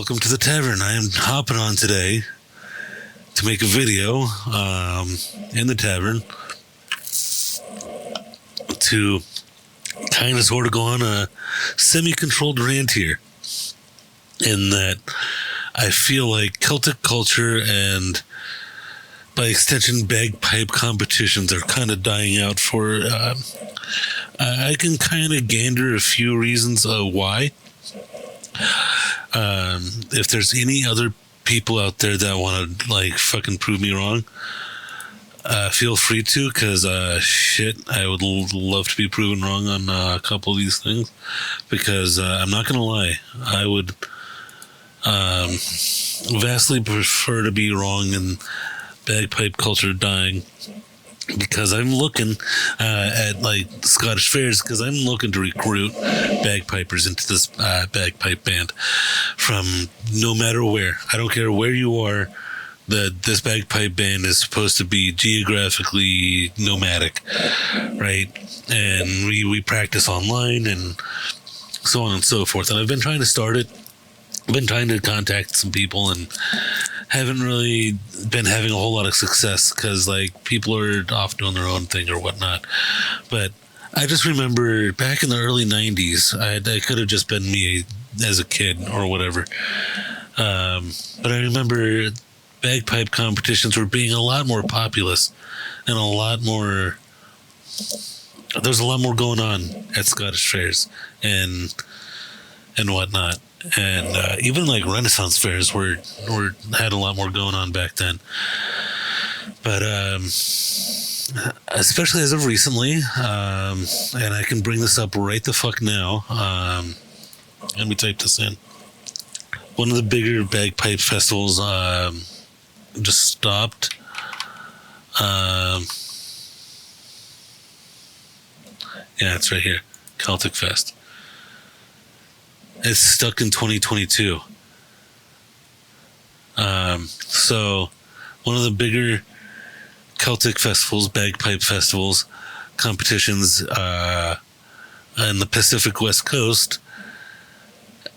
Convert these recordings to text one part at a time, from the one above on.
welcome to the tavern. I am hopping on today to make a video in the tavern to kind of sort of go on a semi-controlled rant here, in that I feel like Celtic culture and by extension bagpipe competitions are kind of dying out for I can kind of gander a few reasons why. If there's any other people out there that want to like fucking prove me wrong, feel free to, because shit, I would love to be proven wrong on a couple of these things, because I'm not gonna lie, I would vastly prefer to be wrong and bagpipe culture dying, because I'm looking at like Scottish fairs, because I'm looking to recruit bagpipers into this bagpipe band from no matter where. I don't care where you are. This bagpipe band is supposed to be geographically nomadic, right? And we practice online and so on and so forth. And I've been trying to start it. I've been trying to contact some people and haven't really been having a whole lot of success, because like people are off doing their own thing or whatnot. But I just remember back in the early 90s, I could have just been me as a kid or whatever. But I remember bagpipe competitions were being a lot more populous and a lot more, there's a lot more going on at Scottish fairs and whatnot. And even like Renaissance fairs had a lot more going on back then. But especially as of recently, and I can bring this up right the fuck now. Let me type this in. One of the bigger bagpipe festivals just stopped. Yeah, it's right here. Celtic Fest. It's stuck in 2022. So one of the bigger Celtic festivals, bagpipe festivals, competitions in the Pacific West Coast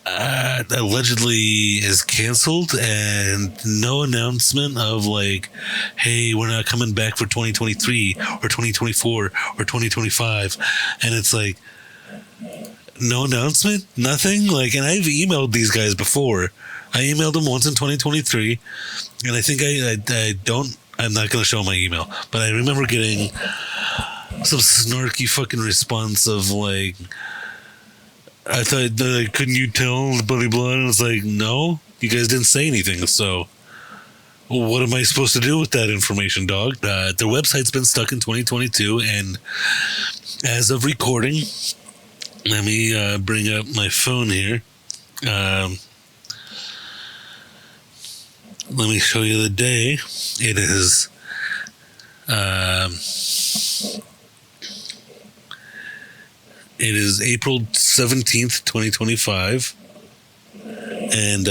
allegedly is canceled, and no announcement of like, hey, we're not coming back for 2023 or 2024 or 2025. And it's like, no announcement, nothing. Like, and I've emailed these guys before. I emailed them once in 2023, and I think I'm not going to show my email, but I remember getting some snarky fucking response of like, I thought, couldn't you tell, blah, blah, and it's like, no, you guys didn't say anything, so what am I supposed to do with that information, dog? Their website's been stuck in 2022, and as of recording, let me bring up my phone here. Let me show you the day. It is April 17th, 2025. And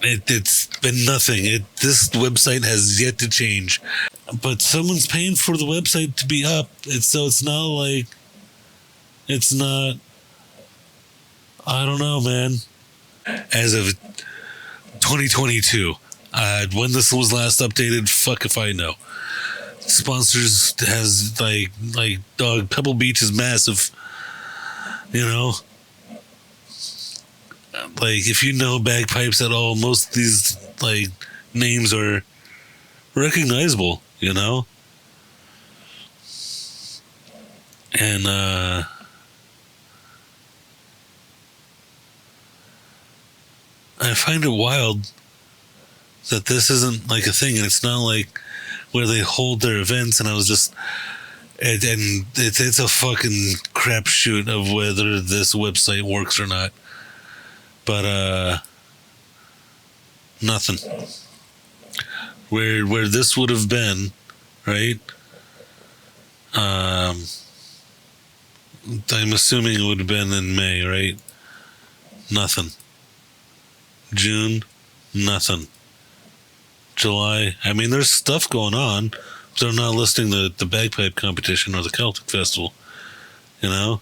it's been nothing. This website has yet to change. But someone's paying for the website to be up. So it's not like, it's not, I don't know, man. As of 2022, when this was last updated, fuck if I know. Sponsors has like dog, Pebble Beach is massive, you know. Like, if you know bagpipes at all, most of these like names are recognizable, you know. And I find it wild that this isn't like a thing, and it's not like where they hold their events. And I was just, and it's a fucking crapshoot of whether this website works or not. But nothing. Where this would have been, right? I'm assuming it would have been in May, right? Nothing. June, nothing. July, I mean, there's stuff going on. They're not listing the bagpipe competition or the Celtic festival, you know?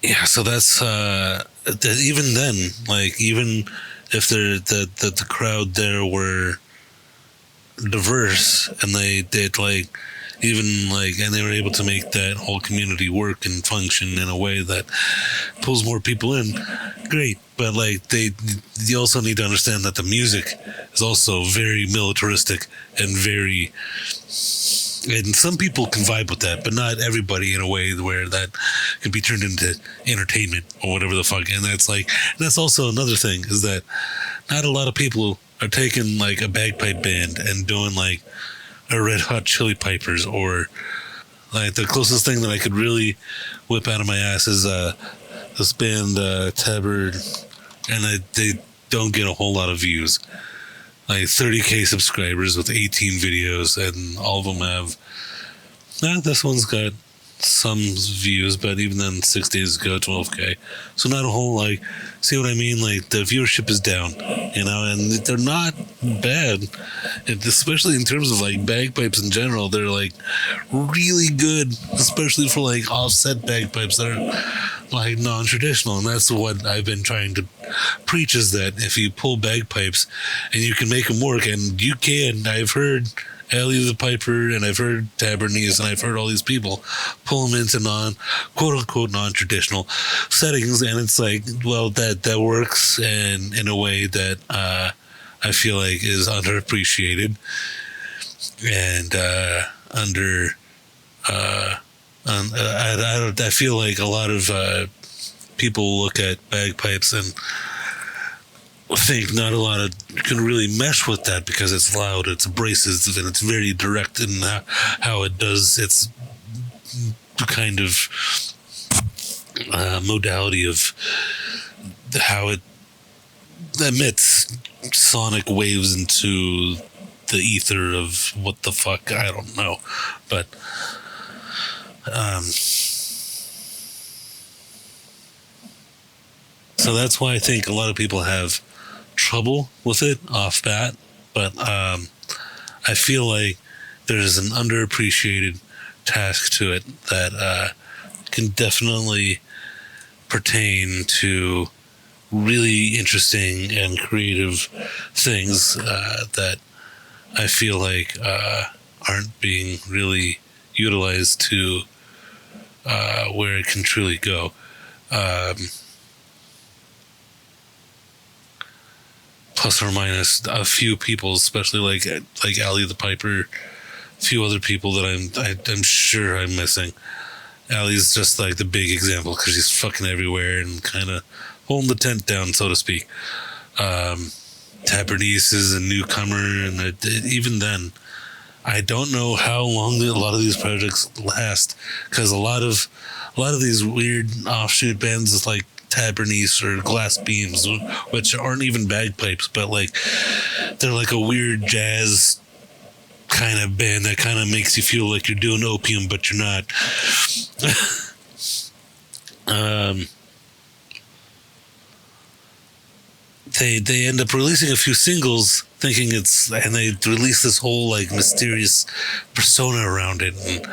Yeah, so that's even then, like even if the crowd there were diverse and they did like even like and they were able to make that whole community work and function in a way that pulls more people in, great. But like you also need to understand that the music is also very militaristic and very, and some people can vibe with that, but not everybody, in a way where that can be turned into entertainment or whatever the fuck. And that's like, that's also another thing, is that not a lot of people are taking like a bagpipe band and doing like a Red Hot Chili Pipers, or like the closest thing that I could really whip out of my ass is this band Tabard, and they don't get a whole lot of views. Like 30K subscribers with 18 videos, and all of them have. This one's got some views, but even then, 6 days ago, 12K. So not a whole, like, see what I mean? Like, the viewership is down, you know, and they're not bad. And especially in terms of, like, bagpipes in general, they're, like, really good, especially for, like, offset bagpipes that are, like, non-traditional. And that's what I've been trying to preach, is that if you pull bagpipes and you can make them work, and you can, I've heard Ellie the Piper, and I've heard Tabernies, and I've heard all these people pull them into quote-unquote non-traditional settings, and it's like, well, that works, and in a way that I feel like is underappreciated and I feel like a lot of people look at bagpipes and think not a lot of can really mesh with that, because it's loud, it's abrasive, and it's very direct in how it does its kind of modality of how it emits sonic waves into the ether of what the fuck, I don't know, but so that's why I think a lot of people have trouble with it off bat, but I feel like there's an underappreciated task to it that can definitely pertain to really interesting and creative things that I feel like aren't being really utilized to where it can truly go. Plus or minus a few people, especially like Allie the Piper, a few other people that I'm sure I'm missing. Allie's just like the big example because she's fucking everywhere and kind of holding the tent down, so to speak. Tabernies is a newcomer, and even then, I don't know how long a lot of these projects last, because a lot of these weird offshoot bands is like Tabernies or Glass Beams, which aren't even bagpipes, but like they're like a weird jazz kind of band that kind of makes you feel like you're doing opium, but you're not. They end up releasing a few singles thinking and they release this whole like mysterious persona around it, and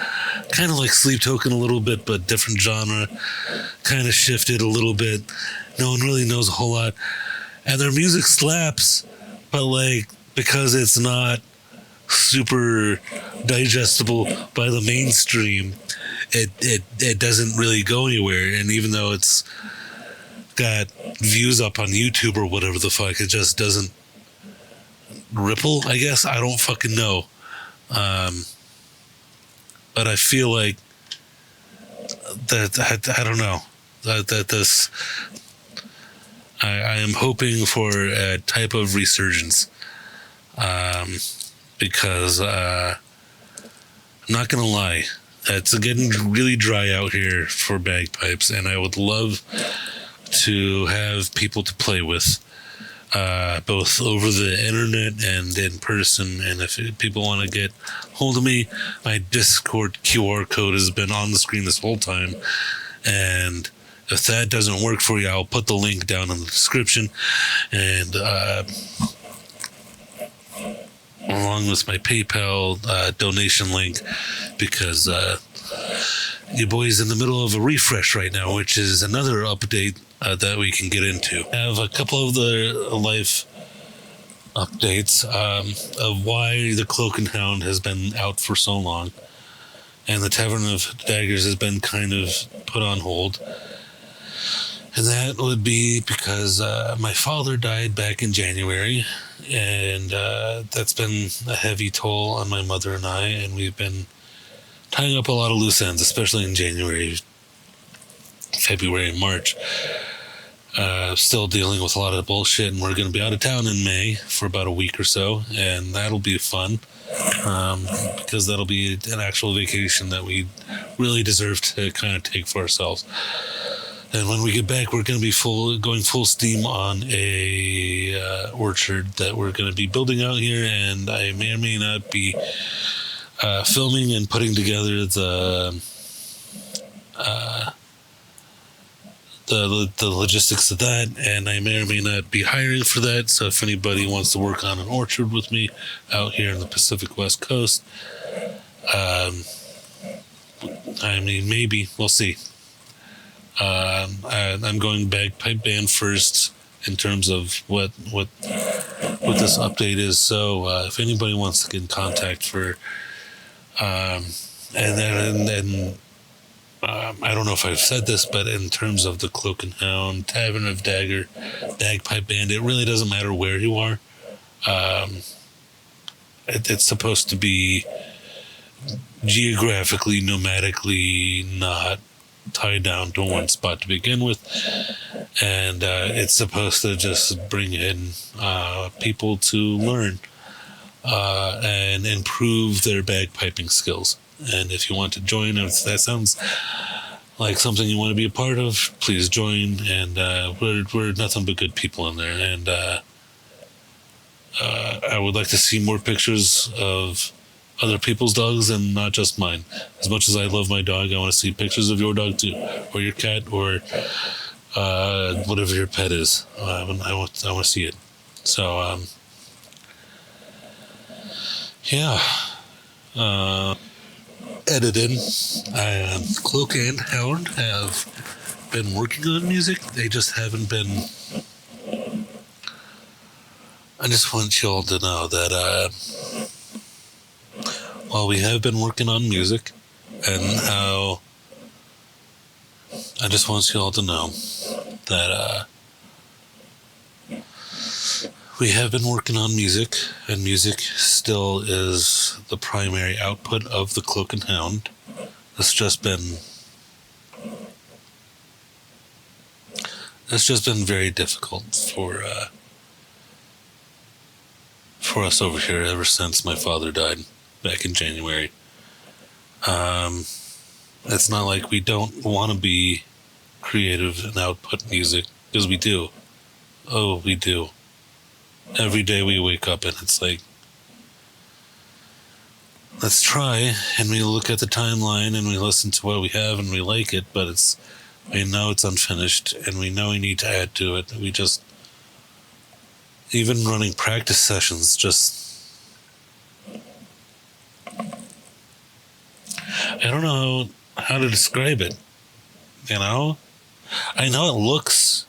kind of like Sleep Token a little bit, but different genre, kind of shifted a little bit. No one really knows a whole lot, and their music slaps, but like because it's not super digestible by the mainstream, it doesn't really go anywhere. And even though it's got views up on YouTube or whatever the fuck, it just doesn't ripple, I guess. I don't fucking know. But I feel like that I don't know that this I am hoping for a type of resurgence, because I'm not gonna lie, it's getting really dry out here for bagpipes, and I would love to have people to play with, both over the internet and in person. And if people want to get hold of me, my Discord QR code has been on the screen this whole time, and if that doesn't work for you, I'll put the link down in the description, and along with my PayPal donation link, because your boy's in the middle of a refresh right now, which is another update that we can get into. I have a couple of the life updates of why the Cloak and Hound has been out for so long, and the Tavern of Daggers has been kind of put on hold. And that would be because my father died back in January, and that's been a heavy toll on my mother and I, and we've been tying up a lot of loose ends, especially in January, February, and March. Still dealing with a lot of bullshit, and we're going to be out of town in May for about a week or so, and that'll be fun, because that'll be an actual vacation that we really deserve to kind of take for ourselves. And when we get back, we're going to be going full steam on a orchard that we're going to be building out here, and I may or may not be filming and putting together the logistics of that, and I may or may not be hiring for that. So if anybody wants to work on an orchard with me out here in the Pacific West Coast, I mean, maybe we'll see. I'm going bagpipe band first in terms of what this update is. So if anybody wants to get in contact for, and then I don't know if I've said this, but in terms of the Cloak and Hound, Tavern of Dagger, Bagpipe Band, it really doesn't matter where you are. It's supposed to be geographically, nomadically, not tied down to one spot to begin with, and it's supposed to just bring in people to learn and improve their bagpiping skills. And if you want to join, if that sounds like something you want to be a part of, please join. And we're nothing but good people in there, and I would like to see more pictures of other people's dogs and not just mine. As much as I love my dog, I want to see pictures of your dog too, or your cat, or whatever your pet is. I want to see it. So yeah. Edited. Cloak and Hound have been working on music. They just haven't been. I just want you all to know that while we have been working on music, and how I just want you all to know that we have been working on music, and music still is the primary output of the Cloak and Hound. It's just been very difficult for us over here ever since my father died back in January. It's not like we don't want to be creative and output music, because we do. Oh, we do. Every day we wake up and it's like, let's try, and we look at the timeline and we listen to what we have and we like it, but we know it's unfinished and we know we need to add to it. We just, even running practice sessions, I don't know how to describe it, you know? I know it looks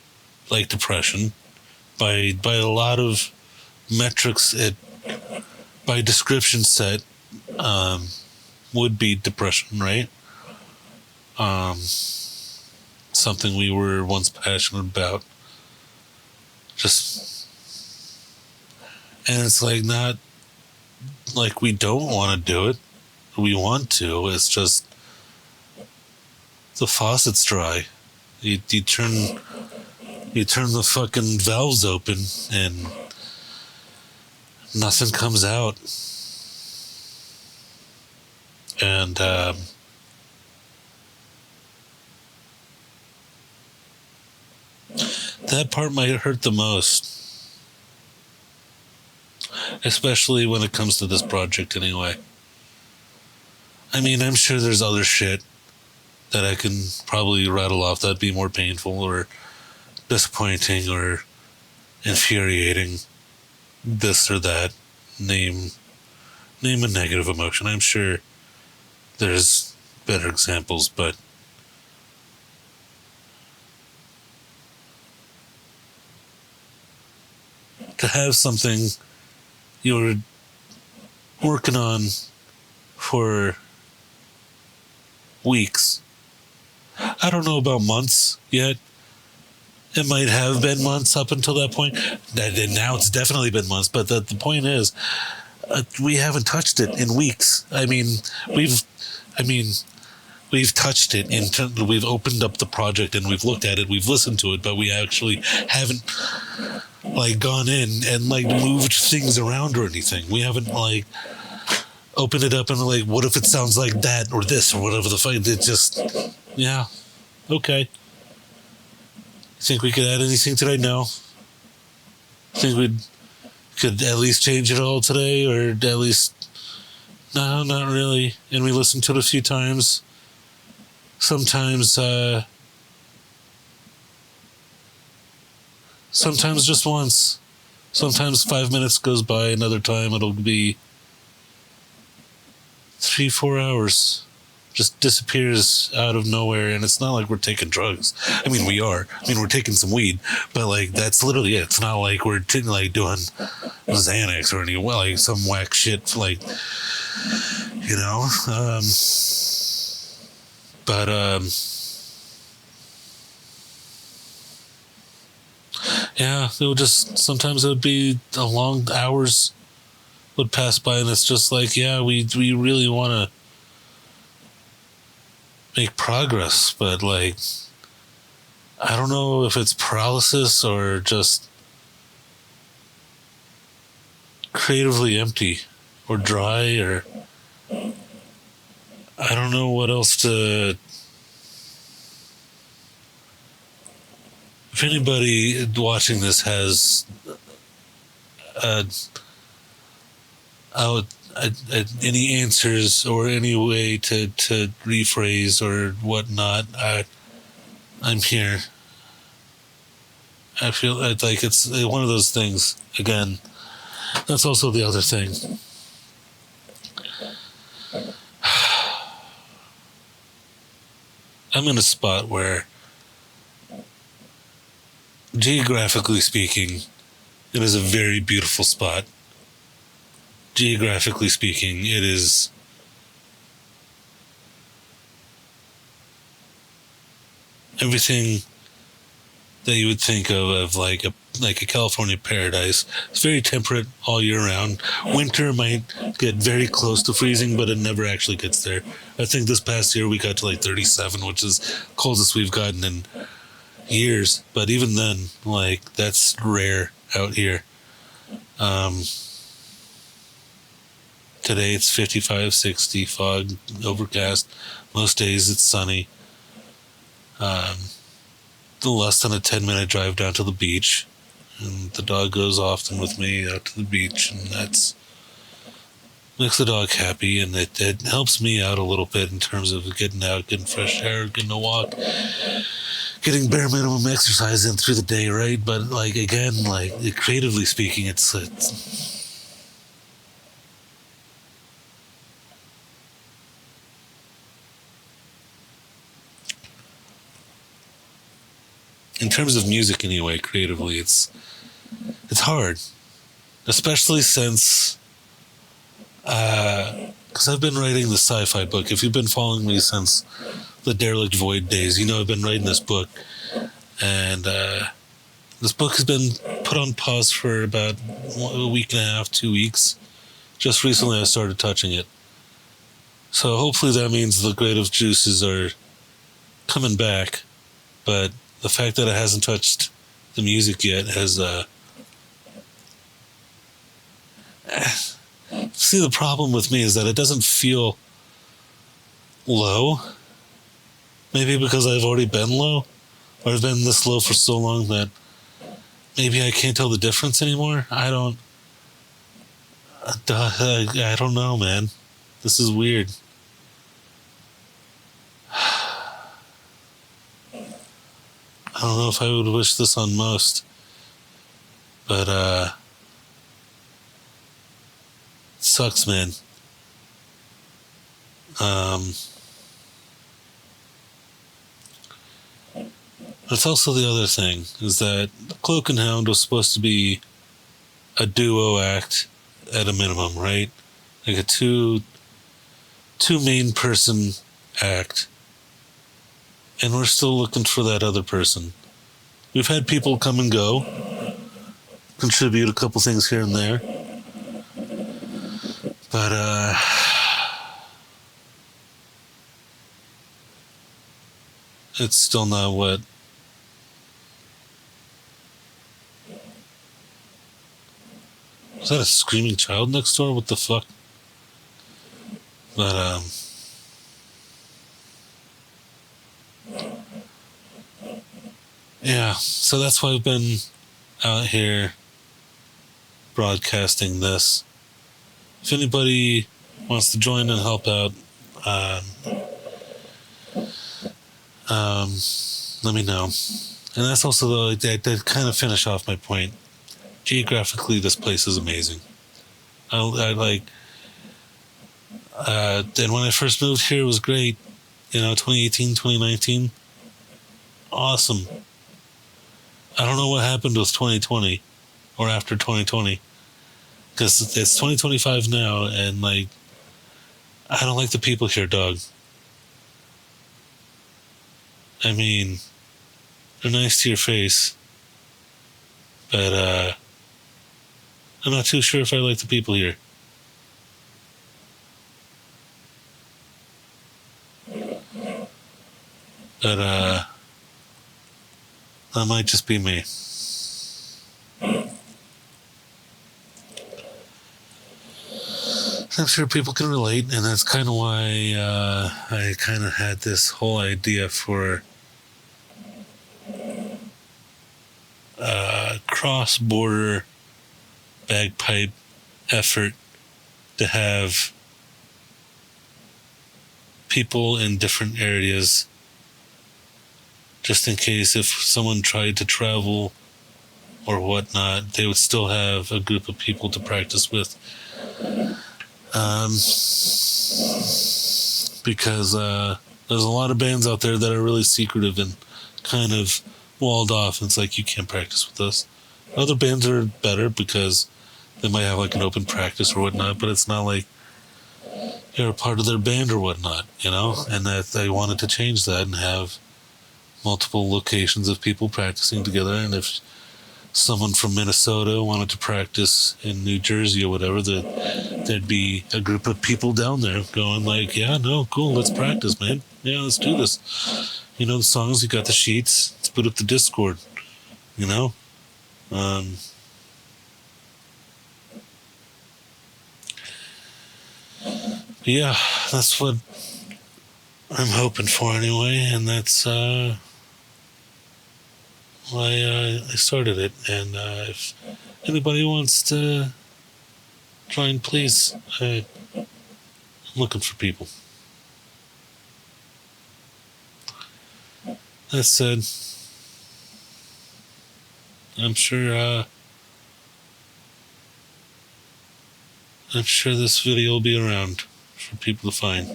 like depression by a lot of metrics. It, by description set, would be depression, right? Something we were once passionate about. And it's like, not like we don't want to do it. We want to. It's just the faucet's dry. You turn the fucking valves open and nothing comes out. And that part might hurt the most. Especially when it comes to this project anyway. I mean, I'm sure there's other shit that I can probably rattle off that'd be more painful or disappointing or infuriating, this or that. Name a negative emotion. I'm sure there's better examples, but to have something you were working on for weeks, I don't know about months yet. It might have been months up until that point. Now it's definitely been months, but the point is, we haven't touched it in weeks. We've touched it. We've opened up the project and we've looked at it. We've listened to it, but we actually haven't gone in and moved things around or anything. We haven't opened it up and what if it sounds like that or this or whatever the fuck. It just, yeah, okay. Think we could add anything today? No. Think we could at least change it all today, or at least, no, not really. And we listened to it a few times. Sometimes just once. Sometimes 5 minutes goes by. Another time it'll be 3-4 hours. Just disappears out of nowhere, and it's not like we're taking drugs. We are. We're taking some weed, but that's literally it. It's not like we're doing Xanax or any some whack shit, yeah, it would just, sometimes it would be a long hours would pass by, and it's just yeah, we really want to make progress, but I don't know if it's paralysis or just creatively empty or dry, or I don't know what else to. If anybody watching this has any answers or any way to rephrase or whatnot, I'm here. I feel like it's one of those things. Again, that's also the other thing. I'm in a spot where, geographically speaking, it is a very beautiful spot. Geographically speaking, it is everything that you would think of like a California paradise. It's very temperate all year round. Winter might get very close to freezing, but it never actually gets there. I think this past year we got to 37, which is coldest we've gotten in years. But even then, that's rare out here. Today it's 55, 60, fog, overcast. Most days it's sunny. Less than a 10-minute drive down to the beach. And the dog goes often with me out to the beach, and that's makes the dog happy, and it helps me out a little bit in terms of getting out, getting fresh air, getting a walk, getting bare minimum exercise in through the day, right? But again, creatively speaking, it's in terms of music anyway, creatively, it's hard, especially since because I've been writing the sci-fi book. If you've been following me since the Derelict Void days, I've been writing this book, and this book has been put on pause for about a week and a half, 2 weeks. Just recently I started touching it, so hopefully that means the creative juices are coming back, but the fact that it hasn't touched the music yet has see, the problem with me is that it doesn't feel low. Maybe because I've already been low, or I've been this low for so long that maybe I can't tell the difference anymore. I don't know, man. This is weird. I don't know if I would wish this on most, but it sucks, man. That's also the other thing, is that Cloak and Hound was supposed to be a duo act at a minimum, right? Like a two main person act. And we're still looking for that other person. We've had people come and go, contribute a couple things here and there. But it's still not what. Is that a screaming child next door? What the fuck? But yeah, so that's why I've been out here broadcasting this. If anybody wants to join and help out, let me know. And that's also to kind of finish off my point. Geographically, this place is amazing. I like, and when I first moved here, it was great. 2018, 2019, awesome. I don't know what happened with 2020 or after 2020, because it's 2025 now, and like, I don't like the people here, dog. I mean, they're nice to your face, but I'm not too sure if I like the people here. But that might just be me. I'm sure people can relate, and that's kind of why I kind of had this whole idea for cross-border bagpipe effort to have people in different areas, just in case if someone tried to travel or whatnot, they would still have a group of people to practice with. Because there's a lot of bands out there that are really secretive and kind of walled off, and it's like, you can't practice with us. Other bands are better because they might have like an open practice or whatnot, but it's not like you're a part of their band or whatnot, and that they wanted to change that and have multiple locations of people practicing together. And if someone from Minnesota wanted to practice in New Jersey or whatever, there'd be a group of people down there going like, yeah, no, cool, let's practice, man. Yeah, let's do this. The songs, you got the sheets, let's put up the Discord, yeah, that's what I'm hoping for anyway, and that's why I started it. And if anybody wants to join, please, I'm looking for people. That said, I'm sure this video will be around for people to find.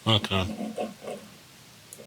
Rock on.